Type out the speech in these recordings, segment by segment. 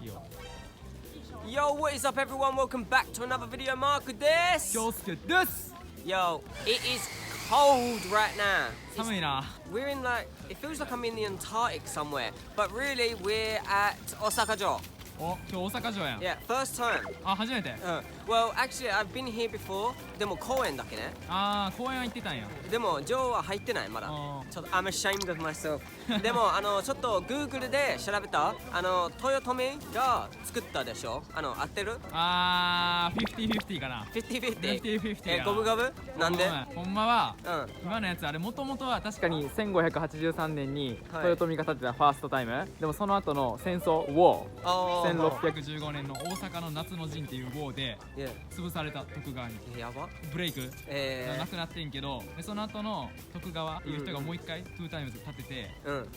いいよ。 Yo, what is up everyone? Welcome back to another video. Mark です。京介です。 Yo, it is cold right now. 寒いな。 We're in like, it feels like I'm in the Antarctic somewhere, but really we're at Osaka 城. お、今日大阪城やん。 Yeah, first time. あ、初めて。Well, actually I've been here before. でも公園だけね。ああ、公園は行ってたんや。でも城は入ってないまだ。ちょっと I'm ashamed of myself. でもちょっと Google で調べた豊臣が作ったでしょ。合ってる？ああ、50-50かな。50-50。五分五分？なんで？ほんまは、今のやつあれもともとは確かに1583年に豊臣が建てたファーストタイム。でもその後の戦争ウォー。1615年の大阪の夏の陣っていうウォーで潰された徳川にやばブレイクがなくなってんけど、でその後の徳川っていう人がもう一回2タイムズ建てて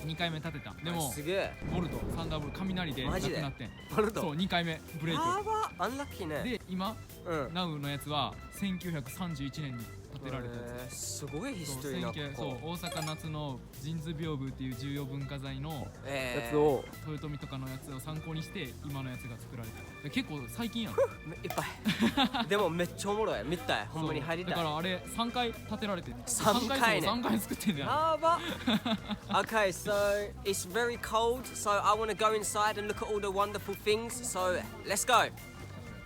2回目建てた。でもボルトサンダーボルト雷でなくなってん。そう2回目ブレイク。やばアンラッキーね。で今ナウのやつは1931年に建てられたやつ。すごいヒストリーなここ。そう大阪夏の神津屏風っていう重要文化財のやつを豊臣とかのやつを参考にして今のやつが作られた。結構最近やん。いっぱい。でもめっちゃおもろい。見たい。ほんまに入りたい。だからあれ3回建てられてる。3回ね。3回作ってんだよ。やば。Okay, so it's very cold, so I want to go inside and look at all the wonderful things. So let's go.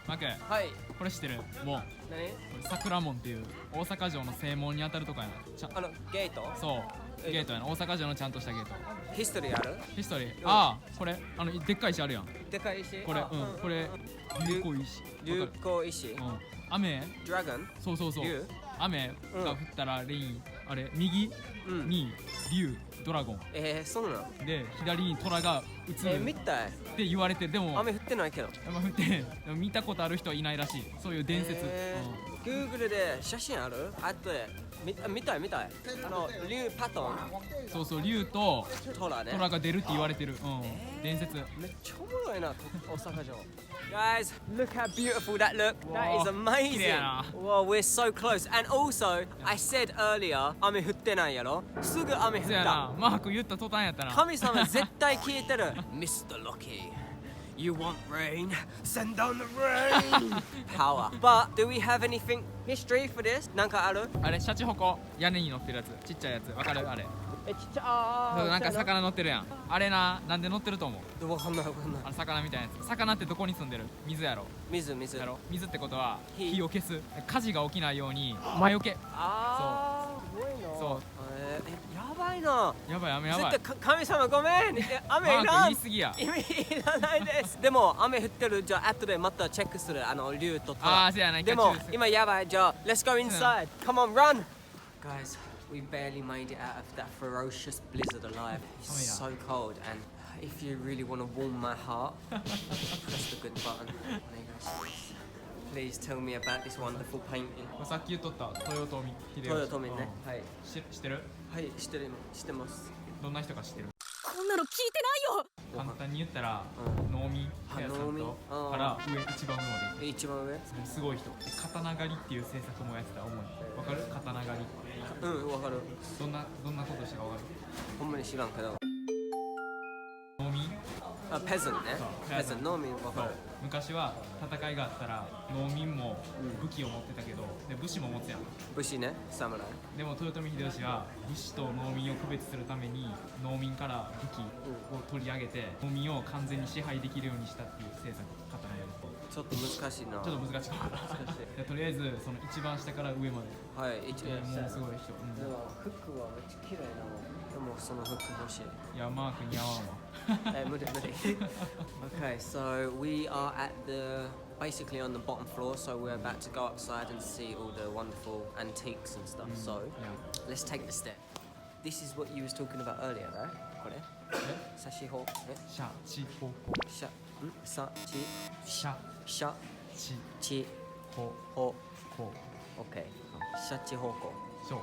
マーク。はい。これ知ってる？もう。何？桜門っていう大阪城の正門に当たるとこやな。ゲート？そう。ゲートやな。大阪城のちゃんとしたゲート。ヒストリーある？ヒストリー。ああ、これでっかい石あるやん。でっかい石？これこれ流行石。流行石？雨？ドラゴン？そうそうそう。雨が降ったらレイン、あれ右に竜ドラゴン。そうなの？で左に虎が映る。見たい。って言われて、でも雨降ってないけど。雨降って、でも見たことある人はいないらしい。そういう伝説。Google で写真ある？あとで見たい。竜パトン。そうそう竜と虎ね。虎が出るって言われてる。伝説。めっちゃおもろいな大阪城。Guys, look how beautiful that look. That is amazing. Wow, we're so close. And also, I said earlier, 雨降ってないやろ。すぐ雨降った。マーク言った途端やったな。神様絶対聞いてる。Mr. Lucky, you want rain? Send down the rain. Power. But do we have anything history for this? なんかある？あれシャチホコ屋根に乗ってるやつ。ちっちゃいやつ。わかる？あれ。ちっちゃなんか魚乗ってるやん。あれなんで乗ってると思う？わかんない。魚みたいなやつ。魚ってどこに住んでる？水やろ。水やろ。水ってことは火を消す。火事が起きないように魔除け。すごいな。そう。やばいな。やばい。絶対神様ごめん。雨いらん。言い過ぎや。意味いらないです。でも雨降ってる。じゃあ後でまたチェックする。竜と虎。そうやな。でも今やばい。じゃあ Let's go inside. Come on, run. Guys, we barely made it out of that ferocious blizzard alive. It's so cold, and if you really want to warm my heart, press the good button. Please tell me about this wonderful painting. さっき言っとった豊臣秀吉。豊臣ね。はい。知ってる？はい、知ってます。どんな人か知ってる？こんなの聞いてないよ。簡単に言ったら農民屋さんとから一番上まで。一番上？すごい人。刀狩りっていう制作もやってた。主にわかる？刀狩り。わかる。どんなことしたかわかる？ほんまに知らんけど。農民？ペザンね。ペザン、農民わかる。昔は戦いがあったら農民も武器を持ってたけど、で武士も持つやん。武士ね、侍。でも豊臣秀吉は武士と農民を区別するために農民から武器を取り上げて農民を完全に支配できるようにしたっていう政策刀やると。ちょっと難しいな。ちょっと難しい。とりあえずその一番下から上まで。はい、一番下。もうすごい人。でも服はめっちゃ綺麗なの。でもその服欲しい。いやマーク似合わんわ。無理。Okay, so we are at basically on the bottom floor, so we're about to go upside and see all the wonderful antiques and stuff. So let's take the step. This is what you was talking about earlier, right? これ？シャチホコ。シャチホコ。シャチホコ。Okay. シャチホコ。そう。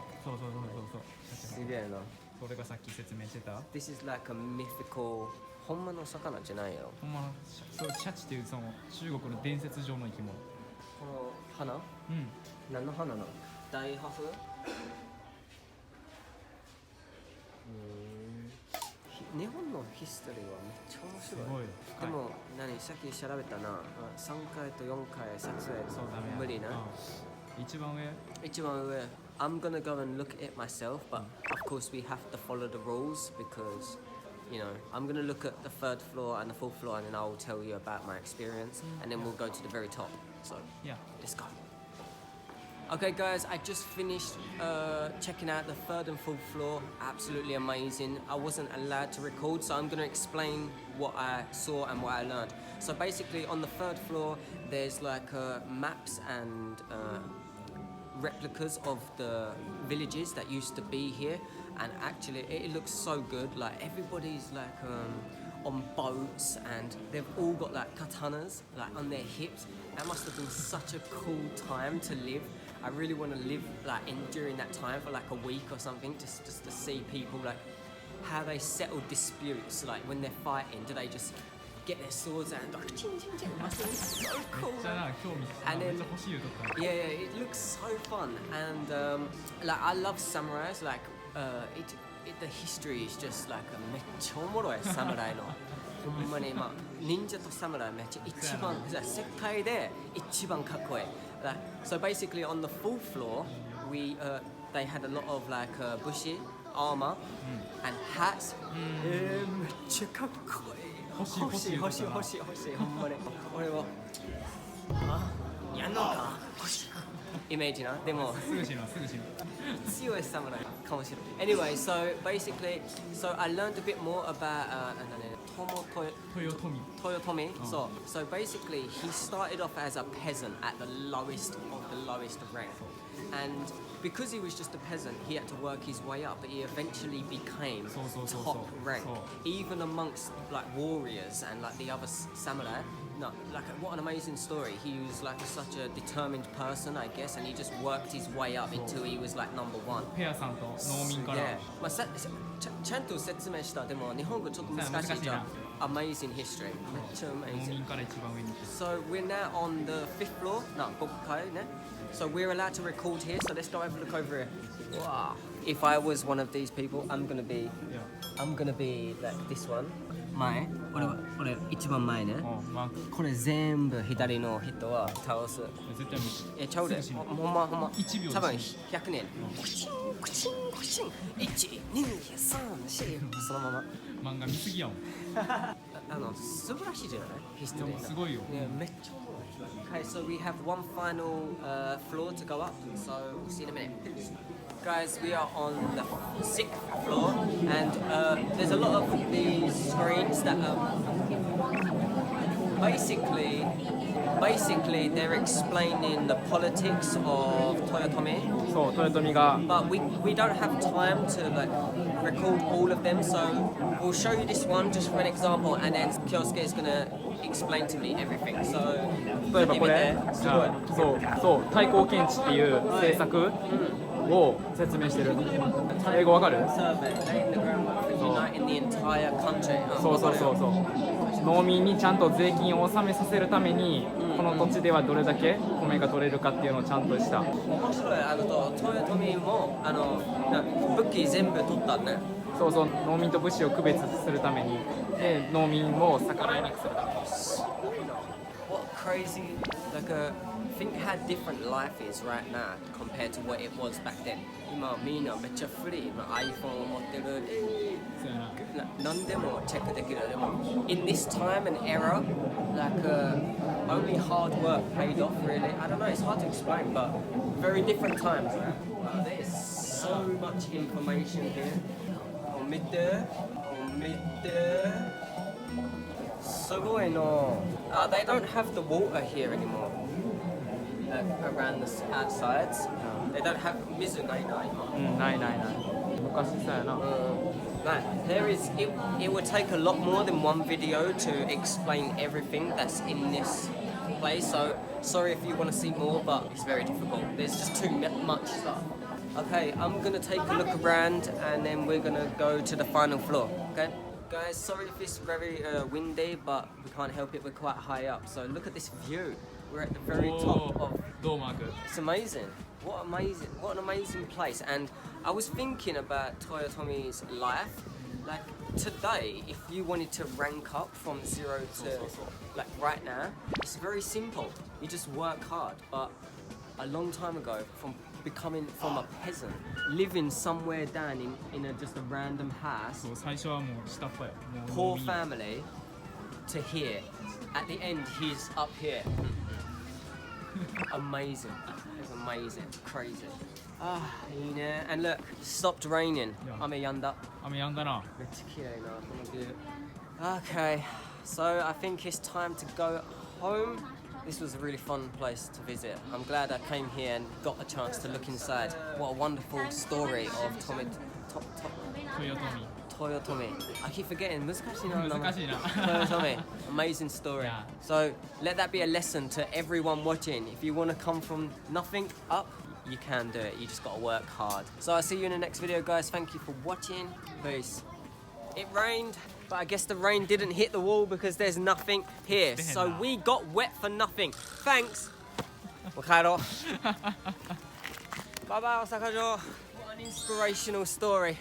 すげえな。それがさっき説明してた。This is like a mythical ほんまの魚じゃないやろ。ほんまのそうシャチっていうその中国の伝説上の生き物。この花？何の花なの？大ハフ？日本のヒストリーはめっちゃ面白い。すごい。でも何さっき調べたな。3回と4回撮影そうダメや無理な。一番上一番上 I'm gonna go and look at it myself, but of course we have to follow the rules because you know I'm gonna look at the third floor and the fourth floor and then I'll tell you about my experience and then we'll go to the very top. So Yeah. let's go. Okay guys, I just finished checking out the third and fourth floor. Absolutely amazing. I wasn't allowed to record, so I'm going to explain what I saw and what I learned. So basically on the third floor there's like maps and replicas of the villages that used to be here, and actually it looks so good. Like everybody's like on boats and they've all got like katanas like on their hips. That must have been such a cool time to live. I really want to live like during that time for like a week or something, just to see people like how they settle disputes. Like when they're fighting, do they just get their swords out and like ching ching ching? It must have been so cool. And then yeah, it looks so fun. And like I love samurais. Like the history is just like めっちゃおもろい侍の。ほんまにまあ忍者と侍めっちゃ一番世界で一番かっこいい。Like, so basically on the full floor, they had a lot of like bushy armor and hats. めっちゃかっこいい。欲しいほんまに。俺はやんのか。欲しい。イメージな。でもすぐしろ強い侍かもしれない。Anyway, so basically, so I learned a bit more about Toyotomi. So basically, he started off as a peasant at the lowest of rank, and because he was just a peasant, he had to work his way up. But he eventually became top rank, even amongst like warriors and like the other samurai. No, like what an amazing story. He was like such a determined person, I guess, and he just worked his way up until he was like number one. ペアさんと農民からまあちゃんと説明した。でも日本語ちょっと難しいじゃん。Amazing history. めっちゃ amazing. 農民から一番上に行って So we're now on the 5th floor. No, 5階ね。So we're allowed to record here. So let's go have a look over here. Wow. If I was one of these people, I'm gonna be like this one. 前俺一番前ね。これ全部左の人は倒す。絶対無理。ちゃうで。ほんま1秒多分100年。クチン1、2、3、4そのまま。漫画見すぎやもん。素晴らしいじゃない？ヒストリー。すごいよ。めっちゃおもろい。Okay, so we have one final floor to go up. So we'll see in a minute. Guys, we are on the 6th floor, and there's a lot of these screens that basically they're explaining the politics of Toyotomi. そう、豊臣が But we don't have time to like record all of them, so we'll show you this one just for an example, and then Kyosuke is gonna explain to me everything. So 例えばこれすごい。そう太閤検地っていう政策を説明してる。英語わかる？そう農民にちゃんと税金を納めさせるためにこの土地ではどれだけ米が取れるかっていうのをちゃんとした。面白い。豊臣も武器全部取ったね。そう農民と武士を区別するためにで農民を逆らいにくするために。What crazy, like think how different life is right now compared to what it was back then. 今みんなめっちゃフリー、iPhone を持ってる。何でもチェックできる。でも in this time and era, like only hard work paid off really. I don't know, it's hard to explain, but very different times. Wow, there is so much information here. 見て。すごいの。They don't have the water here anymore. Around the outsides. They don't have 水ないな今。ない。昔さやな。Like, it would take a lot more than one video to explain everything that's in this place. So sorry if you want to see more, but it's very difficult. There's just too much stuff. Okay, I'm gonna take a look around and then we're gonna go to the final floor. Okay, guys, sorry if it's very windy, but we can't help it. We're quite high up. So look at this view. We're at the very top of. It's amazing. What an amazing place. And I was thinking about Toyotomi's life. Like today, if you wanted to rank up from 0 to like right now, it's very simple. You just work hard. But a long time ago, from a peasant, living somewhere down in just a random house, そう最初はもう下っ端よ。poor family, to here. At the end, he's up here. Amazing. It's amazing. Crazy. Ah, いいね. And look, stopped raining. 雨止んだ. 雨やんだな。めっちゃ綺麗な、このビュー。Okay, so I think it's time to go home. This was a really fun place to visit. I'm glad I came here and got a chance to look inside. What a wonderful story of Toyotomi. I keep forgetting. 難しいな。難しいな。Toyotomi. Amazing story. Yeah. So let that be a lesson to everyone watching. If you want to come from nothing up, you can do it. You just got to work hard. So I'll see you in the next video, guys. Thank you for watching. Peace. It rained, but I guess the rain didn't hit the wall because there's nothing here. So we got wet for nothing. Thanks. もう帰ろう。Bye bye, Osaka城. What an inspirational story.